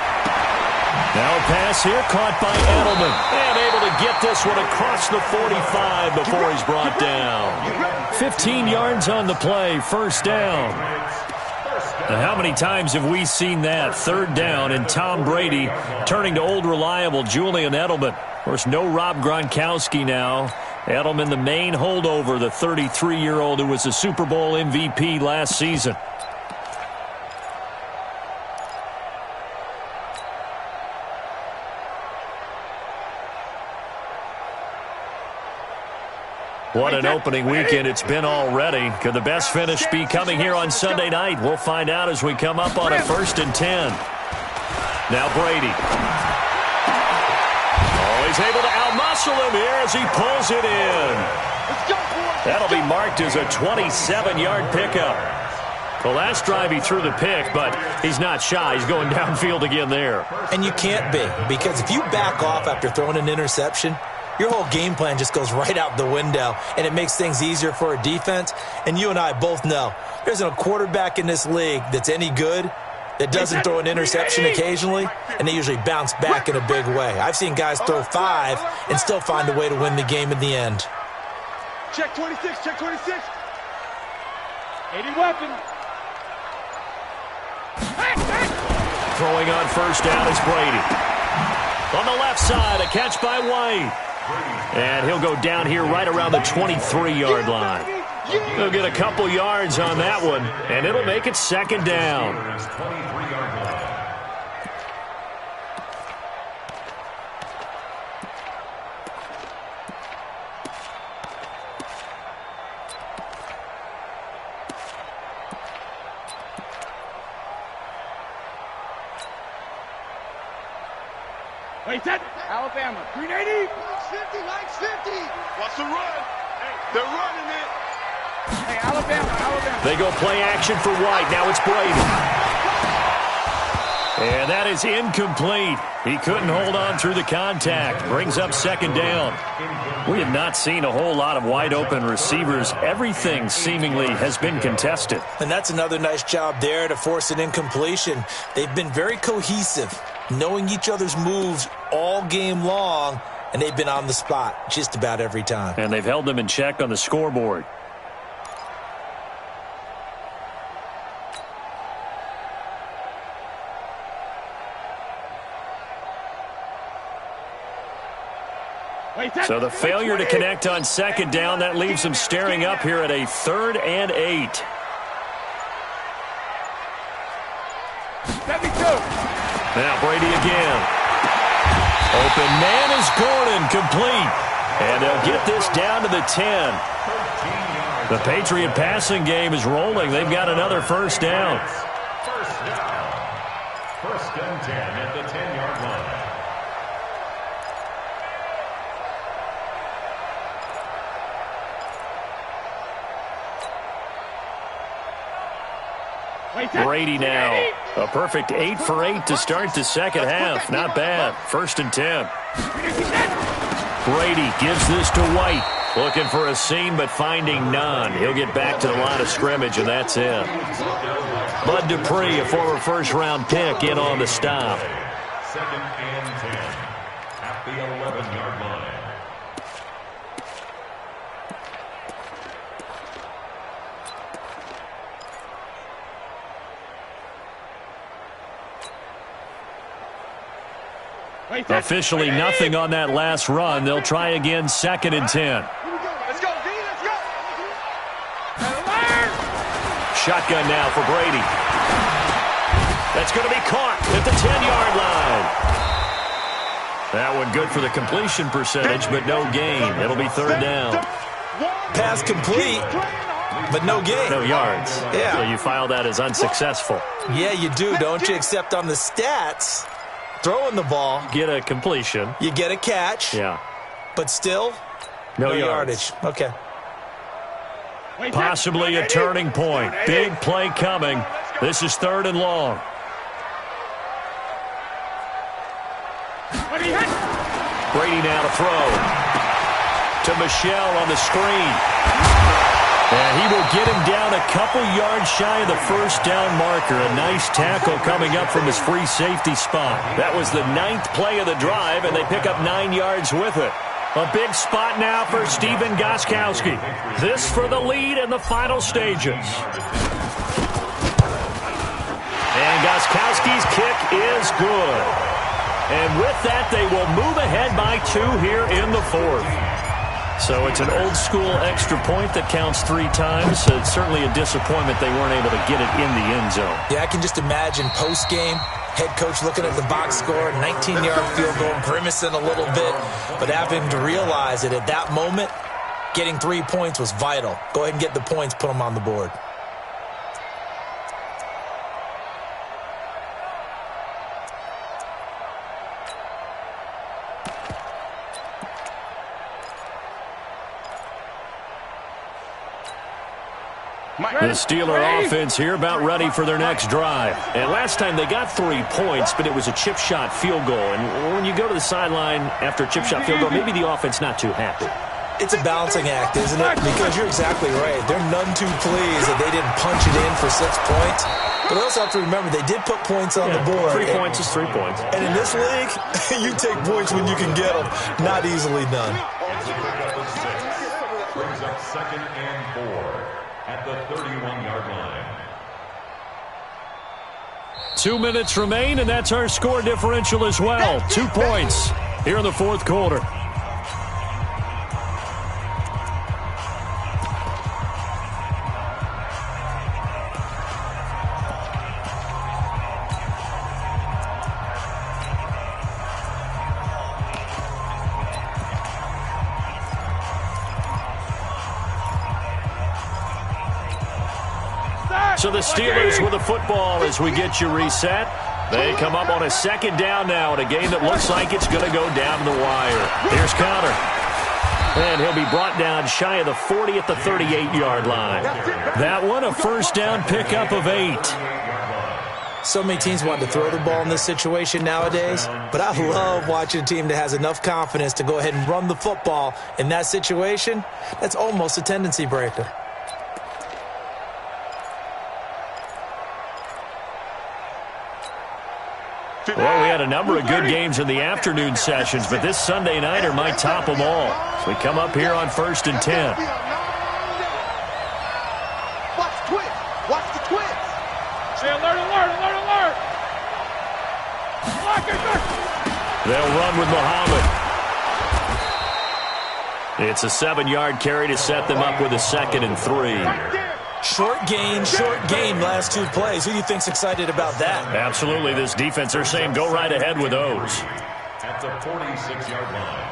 Now a pass here caught by Edelman, and able to get this one across the 45 before he's brought down. 15 yards on the play, first down. Now, how many times have we seen that? Third down, and Tom Brady turning to old reliable Julian Edelman. Of course, no Rob Gronkowski now. Edelman, the main holdover, the 33-year-old who was a Super Bowl MVP last season. What an opening weekend it's been already. Could the best finish be coming here on Sunday night? We'll find out as we come up on a 1st and 10. Now Brady. Oh, he's able to outmuscle him here as he pulls it in. That'll be marked as a 27-yard pickup. The last drive he threw the pick, but he's not shy. He's going downfield again there. And you can't be, because if you back off after throwing an interception, your whole game plan just goes right out the window, and it makes things easier for a defense. And you and I both know there's a quarterback in this league that's any good that doesn't throw an interception occasionally, and they usually bounce back in a big way. I've seen guys throw 5 and still find a way to win the game in the end. Check 26, check 26. 80 weapon. Throwing on first down is Brady. On the left side, a catch by White. And he'll go down here right around the 23-yard line. He'll get a couple yards on that one, and it'll make it second down. Wait, set. Alabama. 380. Likes 50. Watch the run. They're running it. Hey, Alabama. They go play action for White. Now it's Brady. And that is incomplete. He couldn't hold on through the contact. Brings up second down. We have not seen a whole lot of wide-open receivers. Everything seemingly has been contested. And that's another nice job there to force an incompletion. They've been very cohesive, knowing each other's moves all game long, and they've been on the spot just about every time. And they've held them in check on the scoreboard. So the failure to connect on second down, that leaves them staring up here at a 3rd and 8. 72. Now Brady again. Open man is Gordon, complete. And they'll get this down to the 10. The Patriot passing game is rolling. They've got another first down. First down. First and 10 at the 10-yard line. Brady now. A perfect 8 for 8 to start the second half. Not bad. First and 10. Brady gives this to White. Looking for a seam, but finding none. He'll get back to the line of scrimmage, and that's it. Bud Dupree, a former first-round pick, in on the stop. Second and 10 at the 11-yard line. Officially nothing on that last run. They'll try again, second and 10. Let's go, D, let's go. Shotgun now for Brady. That's going to be caught at the 10-yard line. That one good for the completion percentage, but no gain. It'll be third down. Pass complete, but no gain. No yards. Yeah. So you file that as unsuccessful. Yeah, you do, don't you? Except on the stats, throwing the ball, Get a completion. you get a catch, Yeah. but still No yardage. Okay. Possibly a turning point. Big play coming. This is 3rd and long. Brady now to throw. To Michelle on the screen. And he will get him down a couple yards shy of the first down marker. A nice tackle coming up from his free safety spot. That was the 9th play of the drive, and they pick up 9 yards with it. A big spot now for Stephen Gostkowski. This for the lead in the final stages. And Gostkowski's kick is good. And with that, they will move ahead by 2 here in the 4th. So it's an old-school extra point that counts 3 times. So it's certainly a disappointment they weren't able to get it in the end zone. Yeah, I can just imagine post-game, head coach looking at the box score, 19-yard field goal, grimacing a little bit, but having to realize that at that moment, getting 3 points was vital. Go ahead and get the points, put them on the board. The Steeler offense here about ready for their next drive. And last time they got 3 points, but it was a chip shot field goal. And when you go to the sideline after a chip shot field goal, maybe the offense not too happy. It's a balancing act, isn't it? Because you're exactly right. They're none too pleased that they didn't punch it in for 6 points. But they also have to remember they did put points on the board. 3 points is 3 points. And in this league, you take points when you can get them. Not easily done. brings up 2nd and 4 at the 31-yard line. 2 minutes remain, and that's our score differential as well. 2 points here in the fourth quarter. So the Steelers with the football as we get you reset. They come up on a 2nd down now in a game that looks like it's going to go down the wire. Here's Connor. And he'll be brought down shy of the 40 at the 38-yard line. That one, a first down pickup of 8. So many teams want to throw the ball in this situation nowadays, but I love watching a team that has enough confidence to go ahead and run the football in that situation. That's almost a tendency breaker. Well, we had a number of good games in the afternoon sessions, but this Sunday nighter might top them all. So we come up here on 1st and 10. Watch the twins. Watch the twins. Say alert, alert, alert, alert. They'll run with Muhammad. It's a 7-yard carry to set them up with a 2nd and 3. Short game, last 2 plays. Who do you think's excited about that? Absolutely. This defense, they're saying go right ahead with those. At the 46-yard line.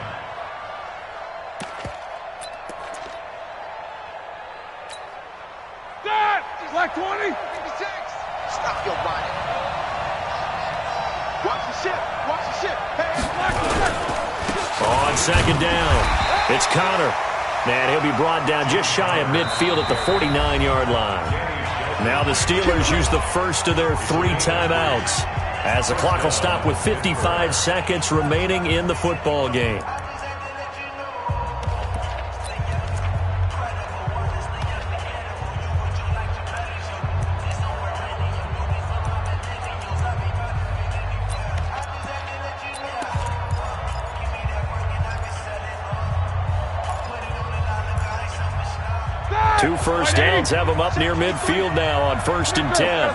Black 20. 56. Stop your body. Watch the ship. Watch the ship. Hey, black. On 2nd down, it's Connor. And he'll be brought down just shy of midfield at the 49-yard line. Now the Steelers use the first of their 3 timeouts as the clock will stop with 55 seconds remaining in the football game. Two first downs have them up near midfield now on 1st and 10.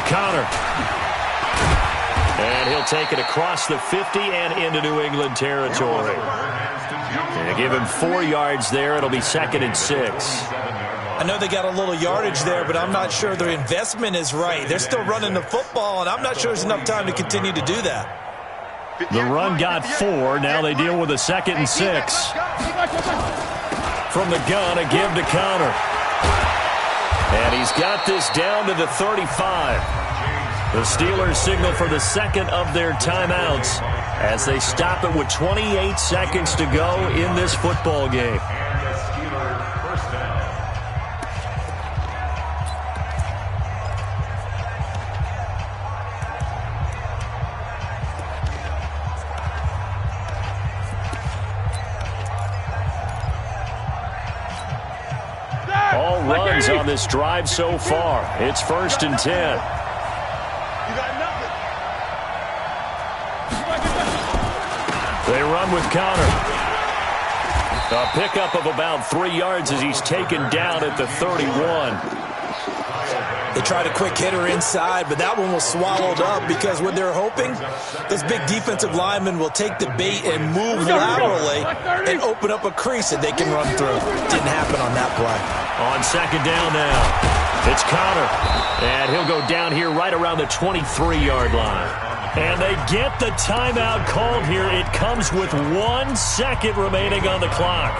Connor. And he'll take it across the 50 and into New England territory. And give him 4 yards there. It'll be 2nd and 6. I know they got a little yardage there, but I'm not sure their investment is right. They're still running the football, and I'm not sure there's enough time to continue to do that. The run got 4. Now they deal with a 2nd and 6. From the gun, a give to Connor. And he's got this down to the 35. The Steelers signal for the 2nd of their timeouts as they stop it with 28 seconds to go in this football game. All runs on this drive so far. It's 1st and 10. You got nothing. They run with Connor. A pickup of about 3 yards as he's taken down at the 31. They tried a quick hitter inside, but that one was swallowed up because what they're hoping, those big defensive linemen will take the bait and move laterally and open up a crease that they can run through. Didn't happen on that play. On 2nd down now, it's Connor. And he'll go down here right around the 23-yard line. And they get the timeout called here. It comes with 1 second remaining on the clock.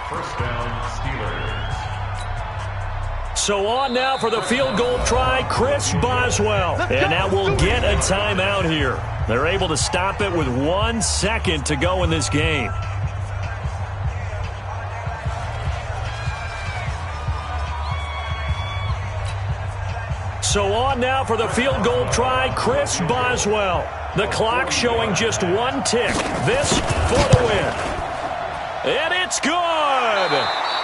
First down, Steelers. So on now for the field goal try, Chris Boswell. And now we'll get a timeout here. They're able to stop it with 1 second to go in this game. So on now for the field goal try, Chris Boswell. The clock showing just 1 tick. This for the win. And it's good.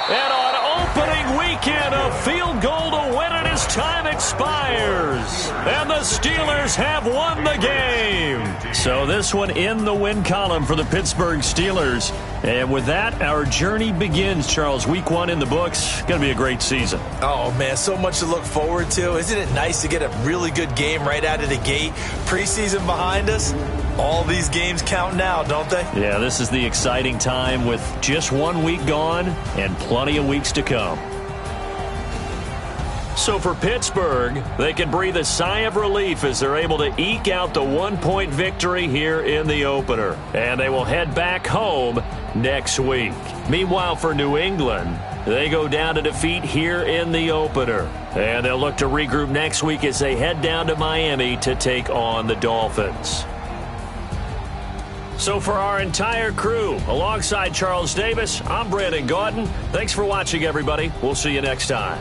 And on opening weekend, a field goal to win it is time expires, and the Steelers have won the game. So this one in the win column for the Pittsburgh Steelers. And with that, our journey begins, Charles. Week 1 in the books. Going to be a great season. Oh, man, so much to look forward to. Isn't it nice to get a really good game right out of the gate? Preseason behind us. All these games count now, don't they? Yeah, this is the exciting time with just 1 week gone and plenty of weeks to come. So for Pittsburgh, they can breathe a sigh of relief as they're able to eke out the 1-point victory here in the opener. And they will head back home next week. Meanwhile, for New England, they go down to defeat here in the opener. And they'll look to regroup next week as they head down to Miami to take on the Dolphins. So for our entire crew, alongside Charles Davis, I'm Brandon Gaudin. Thanks for watching, everybody. We'll see you next time.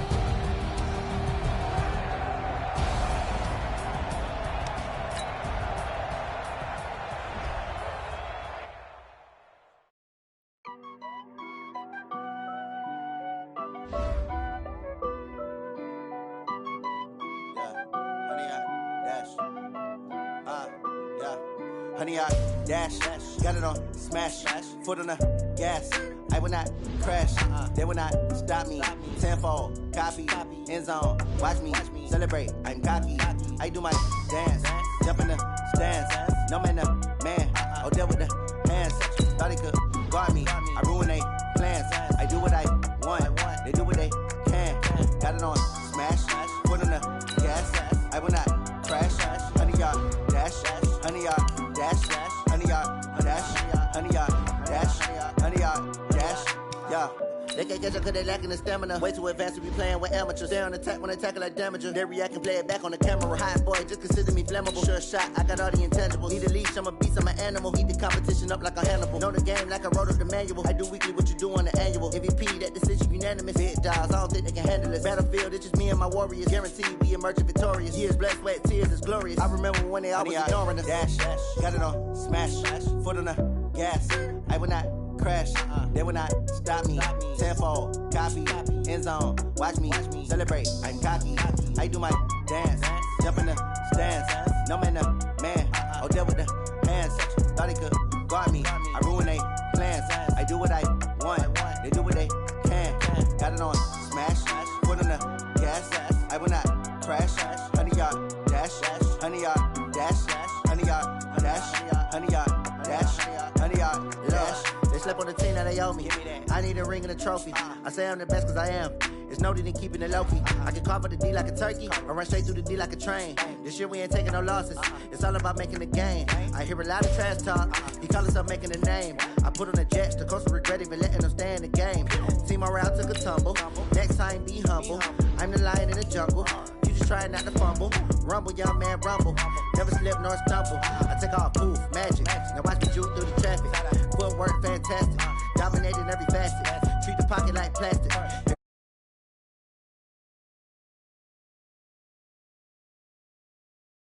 Honey, I dash, got it on smash, foot on the gas. I will not crash, they will not stop me. Tenfold, copy, end zone, watch me celebrate. I'm cocky, I do my dance, jump in the stands. No man, man, oh, deal with the hands. Thought he could guard me, I ruin they plans. I do what I want, they do what they can. Got it on smash, foot on the gas. I will not crash, honey, y'all dash, honey, y'all dash, honey, y'all dash, honey, y'all dash, honey, y'all dash, yeah. They can't catch up cause they lacking the stamina. Way too advanced to be playing with amateurs. Stay on attack when they tackle like damager. They react and play it back on the camera. Hot boy, just consider me flammable. Sure shot, I got all the intangibles. Need a leash, I'm a beast, I'm an animal. Eat the competition up like a Hannibal. Know the game like I wrote up the manual. I do weekly what you do on the annual. MVP, that decision unanimous. Big dogs, I don't think they can handle it. Battlefield, it's just me and my warriors. Guaranteed we emerge victorious. Years, blood, sweat, tears, it's glorious. I remember when they always ignoring us. Dash, got it on smash, foot on the gas. I will not crash, they will not stop me. Tenfold, copy, end zone, watch me celebrate. I'm cocky, I do my dance, jump in the stands. No man, man, oh, deal with the hands. Thought he could guard me, I ruin they plans. I do what I want, they do what they can. Got it on smash, foot on the gas. I will not crash, honey, y'all dash, honey, y'all dash, honey, y'all dash, honey, y'all dash, honey, y'all dash. They slept on the team that they owe me. I need a ring and a trophy. I say I'm the best cause I am. It's noted in keeping it low-key. I can carve up the D like a turkey or run straight through the D like a train. This year we ain't taking no losses. It's all about making the game. I hear a lot of trash talk. He call himself making a name. I put on the Jets. The coach will regret even letting them stay in the game. Team morale took a tumble. Next time be humble. I'm the lion in the jungle. You just try not to fumble. Rumble, young man, rumble. Never slip nor stumble. I take off, poof, magic. Now watch me juke through the traffic. Footwork fantastic. Dominating every facet. Treat the pocket like plastic.